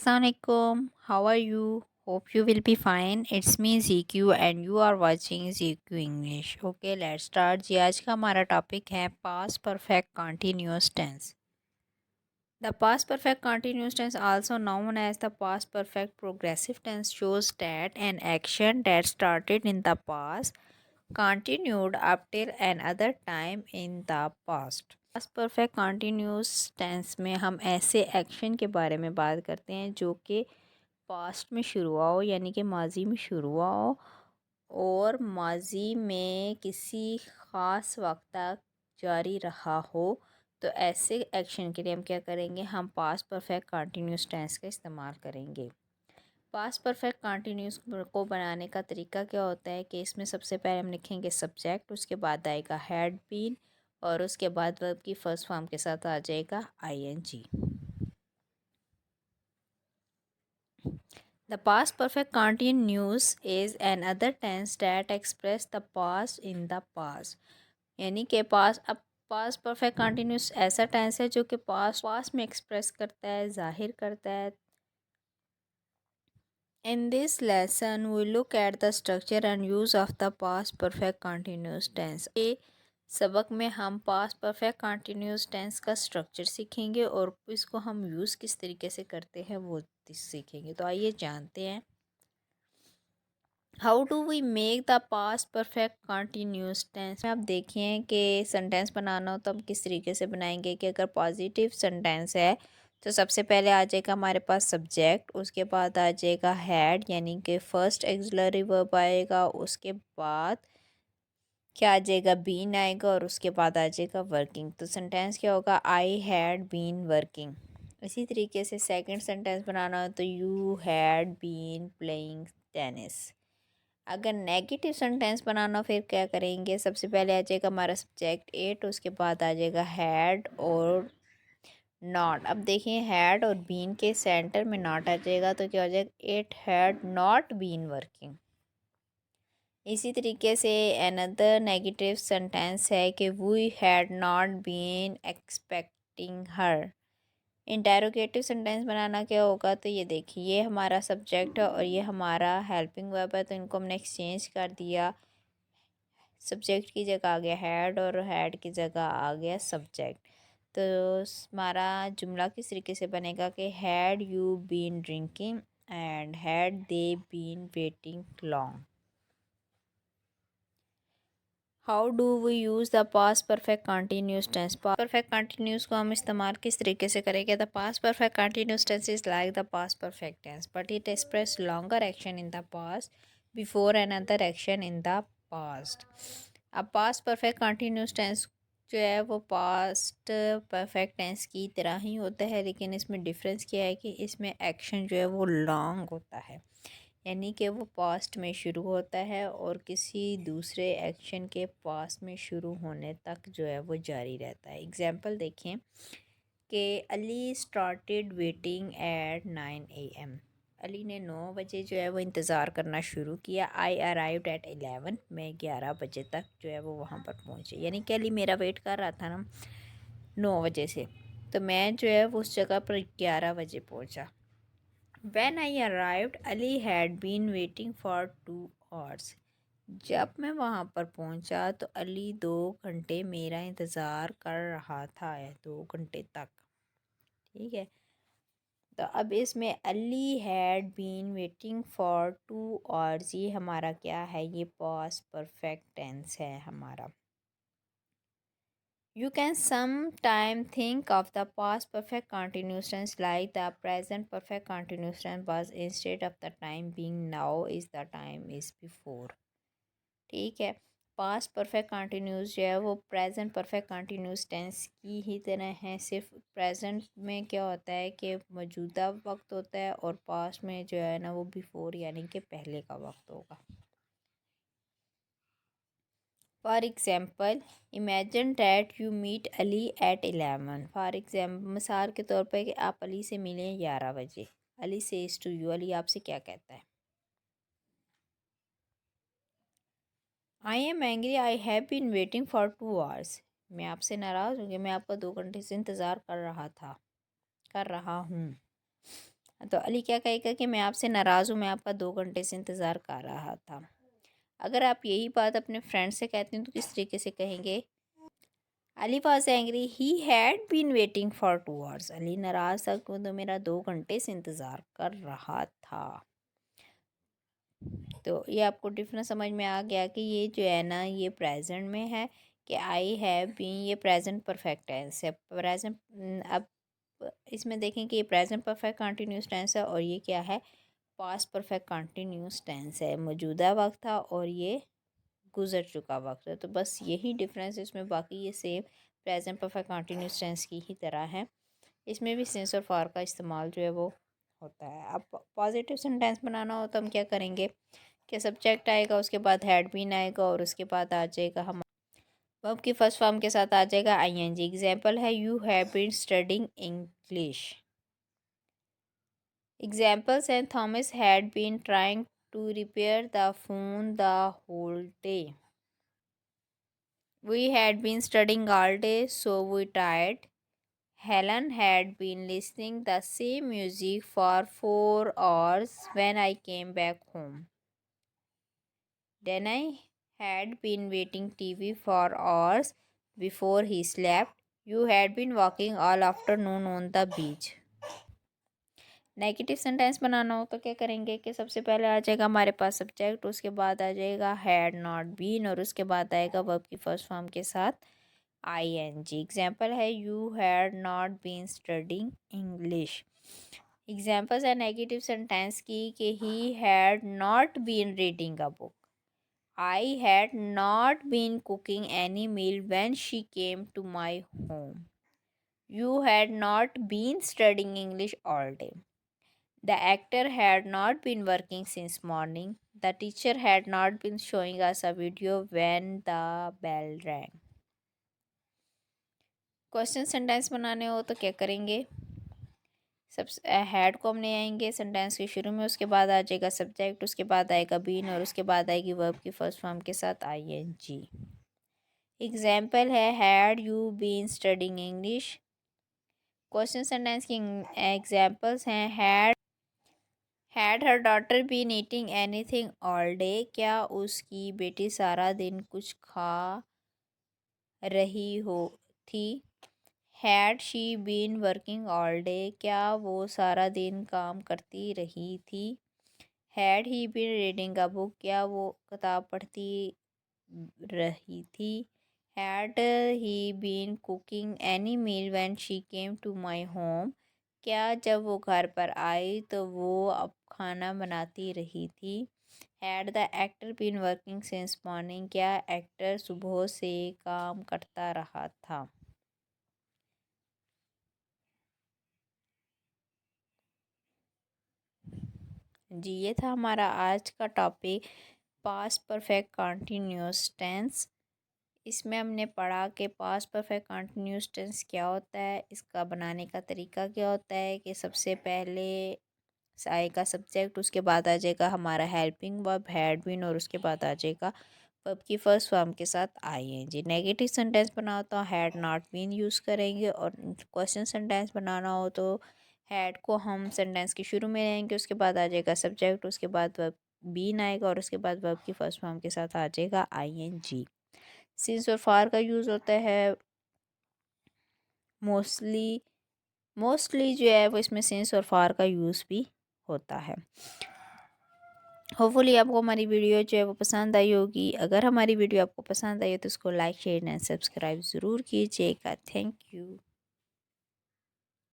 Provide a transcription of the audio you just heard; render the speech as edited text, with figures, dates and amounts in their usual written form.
Assalamualaikum. How are you? Hope you will be fine. It's me ZQ and you are watching ZQ English. Okay, let's start. जी आज का हमारा topic है past perfect continuous tense. The past perfect continuous tense, also known as the past perfect progressive tense, shows that an action that started in the past continued up till another time in the past. Past perfect continuous tense में हम ऐसे action के बारे में बात करते हैं जो कि पास्ट में शुरू हुआ हो, यानी कि माजी में शुरू हुआ हो और माजी में किसी ख़ास वक्त तक जारी रहा हो। तो ऐसे एक्शन के लिए हम क्या करेंगे, हम पास्ट परफेक्ट कंटिन्यूस टेंस का इस्तेमाल करेंगे। पास्ट परफेक्ट कंटिन्यूस को बनाने का तरीका क्या होता है कि इसमें सबसे पहले हम लिखेंगे सब्जेक्ट, उसके बाद आएगा हैड बीन और उसके बाद वर्ब की फर्स्ट फॉर्म के साथ आ जाएगा ING. The past perfect continuous is an other tense that express the past in the past, यानी कि पास्ट परफेक्ट कंटिन्यूस ऐसा टेंस है जो कि पास्ट में एक्सप्रेस करता है, जाहिर करता है। In this lesson, we look at the structure and use of the past perfect continuous tense. ये सबक में हम past perfect continuous tense का स्ट्रक्चर सीखेंगे और इसको हम यूज़ किस तरीके से करते हैं वो सीखेंगे। तो आइए जानते हैं how do we make the past perfect continuous tense. आप देखें कि सेंटेंस बनाना हो तो हम किस तरीके से बनाएंगे कि अगर पॉजिटिव सेंटेंस है तो सबसे पहले आ जाएगा हमारे पास सब्जेक्ट, उसके बाद आ जाएगा हैड यानी कि फर्स्ट एक्सिलरी वर्ब आएगा, उसके बाद क्या आ जाएगा, बीन आएगा और उसके बाद आ जाएगा वर्किंग। तो सेंटेंस क्या होगा, आई हैड बीन वर्किंग। इसी तरीके से सेकंड सेंटेंस बनाना हो तो you had been playing tennis. अगर नेगेटिव सेंटेंस बनाना फिर क्या करेंगे, सबसे पहले आ जाएगा हमारा सब्जेक्ट एट, उसके बाद आ जाएगा हैड और नॉट। अब देखिए हैड और बीन के सेंटर में नॉट आ जाएगा तो क्या हो जाएगा, it had not been working. इसी तरीके से अनदर नेगेटिव सेंटेंस है कि we had not been expecting her. Interrogative sentence बनाना क्या होगा, तो ये देखिए ये हमारा सब्जेक्ट है और ये हमारा हेल्पिंग वर्ब है, तो इनको हमने एक्सचेंज कर दिया। सब्जेक्ट की जगह आ गया हैड और हैड की जगह आ गया सब्जेक्ट। तो हमारा जुमला किस तरीके से बनेगा कि had you been drinking and had they been waiting long. How do we use the past perfect continuous tense. Past perfect continuous को हम इस्तेमाल किस तरीके से करेंगे, the past perfect continuous tense is like the past perfect tense but it express longer action in the past before another action in the past. अब past perfect continuous tense जो है वो पास्ट परफेक्ट टेंस की तरह ही होता है, लेकिन इसमें डिफरेंस क्या है कि इसमें एक्शन जो है वो लॉन्ग होता है, यानी कि वो पास्ट में शुरू होता है और किसी दूसरे एक्शन के पास्ट में शुरू होने तक जो है वो जारी रहता है। एग्जांपल देखें कि Ali started waiting eight 9 AM। Ali ने 9 बजे जो है वो इंतज़ार करना शुरू किया। आई अराइव्ड एट 11। मैं 11 बजे तक जो है वो वहाँ पर पहुँचे, यानी कि अली मेरा वेट कर रहा था ना 9 बजे से, तो मैं जो है वो उस जगह पर 11 बजे पहुँचा। When I arrived, Ali had been waiting for 2 hours। जब मैं वहाँ पर पहुँचा तो अली 2 घंटे मेरा इंतज़ार कर रहा था, 2 घंटे तक। ठीक है, तो अब इसमें Ali had been waiting for 2 hours, ये हमारा क्या है, ये पास्ट परफेक्ट टेंस है हमारा। You can sometime think of the past perfect continuous tense like the present perfect continuous tense was instead of the time being, now is the time is before। ठीक है, past perfect continuous जो है वो present perfect continuous tense की ही तरह है, सिर्फ प्रेजेंट में क्या होता है कि मौजूदा वक्त होता है और पास्ट में जो है ना वो बिफोर यानी कि पहले का वक्त होगा। For example imagine that you meet Ali at 11। For example मिसाल के तौर पर कि आप अली से मिलें 11 बजे। Ali says to you, Ali आपसे क्या कहता है, I am angry I have been waiting for 2 hours। मैं आपसे नाराज़ हूँ कि मैं आपका 2 घंटे से इंतज़ार कर रहा हूँ। तो अली क्या कहेगा कि मैं आपसे नाराज़ हूँ, मैं आपका 2 घंटे से इंतज़ार कर रहा था। अगर आप यही बात अपने फ्रेंड से कहते हैं तो किस तरीके से कहेंगे? Ali was angry he had been waiting for 2 hours. Ali नाराज़ था कि तो मेरा 2 घंटे से इंतज़ार कर रहा था। तो ये आपको डिफरेंस समझ में आ गया कि ये जो है ना ये प्रेजेंट में है कि आई हैव बीन, ये प्रेजेंट परफेक्ट टेंस है। प्रेजेंट अब इसमें देखें कि ये प्रेजेंट परफेक्ट कंटिन्यूस टेंस है और ये क्या है? पास्ट परफेक्ट कंटिन्यूस टेंस है। मौजूदा वक्त था और ये गुजर चुका वक्त है। तो बस यही डिफरेंस है इसमें, बाकी ये same present perfect continuous tense की ही तरह है। इसमें भी सिंस और फॉर का इस्तेमाल जो है वो होता है। अब पॉजिटिव सेंटेंस बनाना हो तो हम क्या करेंगे कि सब्जेक्ट आएगा, उसके बाद हैड बीन आएगा और उसके बाद आ जाएगा हम वर्ब की फर्स्ट फॉर्म के साथ आ जाएगा आईएनजी। एग्जाम्पल है you have been studying English. Examples हैं Thomas had been trying to repair the phone the whole day. We had been studying all day so we tired. Helen had been listening the same music for 4 hours when I came back home. Danny had been watching TV for hours before he slept. You had been walking all afternoon on the beach. Negative sentence बनाना हो तो क्या करेंगे कि सबसे पहले आ जाएगा हमारे पास सब्जेक्ट, उसके बाद आ जाएगा हैड नॉट बीन और उसके बाद आएगा वर्ब की फर्स्ट फॉर्म के साथ आईएनजी। एग्जाम्पल है you had not been studying English. Examples है नेगेटिव सेंटेंस की कि he had not been reading a book. I had not been cooking any meal when she came to my home. You had not been studying English all day. The actor had not been working since morning. The teacher had not been showing us a video when the bell rang. Question sentence बनाने हो तो क्या करेंगे? सब had को हम ले आएंगे सेंटेंस के शुरू में, उसके बाद आ जाएगा सब्जेक्ट, उसके बाद आएगा बीन और उसके बाद आएगी वर्ब की फर्स्ट फॉर्म के साथ आईएनजी। एग्जाम्पल है had you been studying English. Question sentence की एग्जाम्पल्स हैं had her daughter been eating anything all day. क्या उसकी बेटी सारा दिन कुछ खा रही हो थी। Had she been working all day. क्या वो सारा दिन काम करती रही थी। Had he been reading a book. क्या वो किताब पढ़ती रही थी। Had he been cooking any meal when she came to my home. क्या जब वो घर पर आई तो वो अब खाना बनाती रही थी। Had the actor been working since morning. क्या एक्टर सुबह से काम करता रहा था। जी ये था हमारा आज का topic past perfect continuous tense. इसमें हमने पढ़ा कि पास्ट परफेक्ट कंटिन्यूस टेंस क्या होता है, इसका बनाने का तरीका क्या होता है कि सबसे पहले आएगा सब्जेक्ट, उसके बाद आ जाएगा हमारा हेल्पिंग वर्ब हैड बीन और उसके बाद आ जाएगा वर्ब की फर्स्ट फॉर्म के साथ आईएनजी। नेगेटिव सेंटेंस बनाना तो हैड नॉट बीन यूज़ करेंगे और क्वेश्चन सेंटेंस बनाना हो तो हैड को हम सेंटेंस के शुरू में रहेंगे, उसके बाद आ जाएगा सब्जेक्ट, उसके बाद वर्ब बीन आएगा और उसके बाद वर्ब की फर्स्ट फॉर्म के साथ आ जाएगा आईएनजी। सिंस और फार का यूज़ होता है मोस्टली मोस्टली जो है वो इसमें सिंस और फार का यूज़ भी होता है। होपफुली आपको हमारी वीडियो जो है वो पसंद आई होगी। अगर हमारी वीडियो आपको पसंद आई हो तो उसको लाइक शेयर एंड सब्सक्राइब ज़रूर कीजिएगा। Thank you.